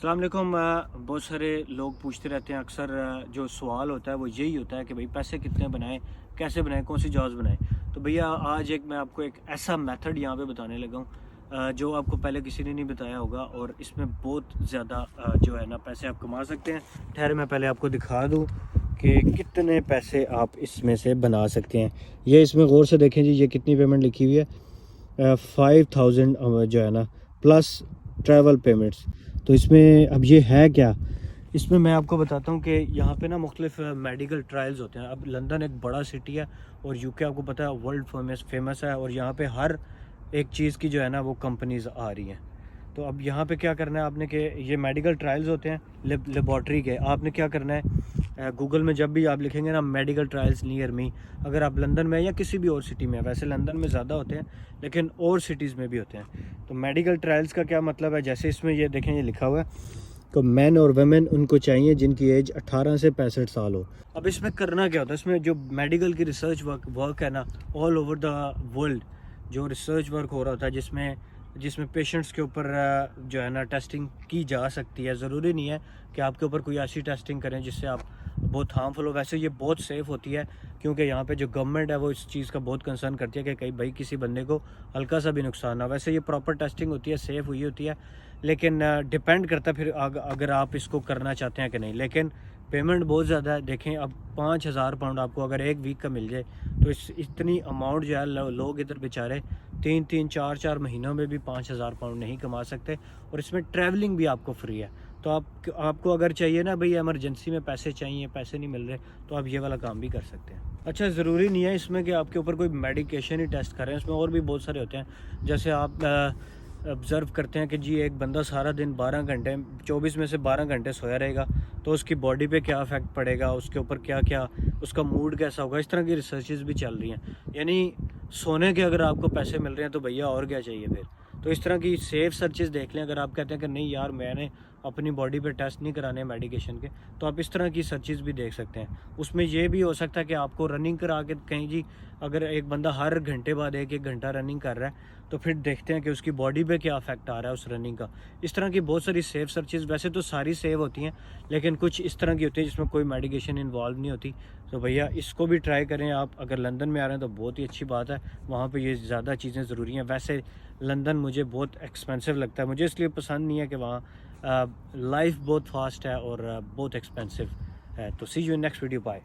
अस्सलाम वालेकुम। बहुत सारे लोग पूछते रहते हैं अक्सर। जो सवाल होता है वो यही होता है कि भाई पैसे कितने बनाएं, कैसे बनाएं, कौन सी जॉब्स बनाएं। तो भैया आज मैं आपको एक ऐसा मेथड यहाँ पे बताने लगा हूँ जो आपको पहले किसी ने नहीं बताया होगा, और इसमें बहुत ज़्यादा जो है ना पैसे आप कमा सकते हैं। ठहर मैं पहले आपको दिखा दूँ कि कितने पैसे आप इसमें से बना सकते हैं। ये इसमें गौर से देखें जी, ये कितनी पेमेंट लिखी हुई है, 5000 जो है ना, प्लस ट्रैवल पेमेंट्स। तो इसमें अब ये है क्या, इसमें मैं आपको बताता हूँ कि यहाँ पे ना मुख्तलिफ मेडिकल ट्रायल्स होते हैं। अब लंदन एक बड़ा सिटी है और यूके आपको पता है वर्ल्ड फेमस है, और यहाँ पे हर एक चीज़ की जो है ना वो कंपनीज आ रही हैं। तो अब यहाँ पे क्या करना है आपने कि ये मेडिकल ट्रायल्स होते हैं लेबॉर्ट्री के। आपने क्या करना है, गूगल में जब भी आप लिखेंगे ना मेडिकल ट्रायल्स नियर मी, अगर आप लंदन में या किसी भी और सिटी में, वैसे लंदन में ज़्यादा होते हैं लेकिन और सिटीज़ में भी होते हैं। तो मेडिकल ट्रायल्स का क्या मतलब है, जैसे इसमें ये देखें, ये लिखा हुआ है तो मैन और वेमेन उनको चाहिए जिनकी एज 18 से 65 साल हो। अब इसमें करना क्या होता है, इसमें जो मेडिकल की रिसर्च वर्क है ना, ऑल ओवर द वर्ल्ड जो रिसर्च वर्क हो रहा होता है, जिसमें जिसमें पेशेंट्स के ऊपर जो है ना टेस्टिंग की जा सकती है। ज़रूरी नहीं है कि आपके ऊपर कोई ऐसी टेस्टिंग करें जिससे आप बहुत हार्मफुल हो। वैसे ये बहुत सेफ़ होती है, क्योंकि यहाँ पे जो गवर्नमेंट है वो इस चीज़ का बहुत कंसर्न करती है कि कहीं भाई किसी बंदे को हल्का सा भी नुकसान ना। वैसे ये प्रॉपर टेस्टिंग होती है, सेफ़ हुई होती है, लेकिन डिपेंड करता है फिर अगर आप इसको करना चाहते हैं कि नहीं। लेकिन पेमेंट बहुत ज़्यादा है। देखें, अब 5000 पाउंड आपको अगर एक वीक का मिल जाए तो इतनी अमाउंट जो है लोग इधर बेचारे 3-3 4-4 महीनों में भी 5000 पाउंड नहीं कमा सकते। और इसमें ट्रैवलिंग भी आपको फ्री है। तो आपको अगर चाहिए ना भाई इमरजेंसी में पैसे चाहिए, पैसे नहीं मिल रहे, तो आप ये वाला काम भी कर सकते हैं। अच्छा, ज़रूरी नहीं है इसमें कि आपके ऊपर कोई मेडिकेशन ही टेस्ट करें, इसमें और भी बहुत सारे होते हैं। जैसे आप ऑब्ज़र्व करते हैं कि जी एक बंदा सारा दिन 12 घंटे, 24 में से 12 घंटे सोया रहेगा, तो उसकी बॉडी पे क्या इफ़ेक्ट पड़ेगा, उसके ऊपर क्या क्या, उसका मूड कैसा होगा। इस तरह की रिसर्चेस भी चल रही हैं। यानी सोने के अगर आपको पैसे मिल रहे हैं तो भैया और क्या चाहिए फिर। तो इस तरह की सेफ सर्चेस देख लें। अगर आप कहते हैं कि नहीं यार मैंने अपनी बॉडी पे टेस्ट नहीं कराने मेडिकेशन के, तो आप इस तरह की सर्चेस भी देख सकते हैं। उसमें ये भी हो सकता है कि आपको रनिंग करा के कहीं जी, अगर एक बंदा हर घंटे बाद 1-1 घंटा रनिंग कर रहा है, तो फिर देखते हैं कि उसकी बॉडी पे क्या इफेक्ट आ रहा है उस रनिंग का। इस तरह की बहुत सारी सेफ सर्चेस, वैसे तो सारी सेव होती हैं, लेकिन कुछ इस तरह की होती है जिसमें कोई मेडिकेशन इन्वॉल्व नहीं होती। तो भैया इसको भी ट्राई करें। आप अगर लंदन में आ रहे हैं तो बहुत ही अच्छी बात है, वहाँ पे ये ज़्यादा चीज़ें ज़रूरी हैं। वैसे लंदन मुझे बहुत एक्सपेंसिव लगता है, मुझे इसलिए पसंद नहीं है कि वहाँ लाइफ बहुत फास्ट है और बहुत एक्सपेंसिव है। तो see you in next video, bye.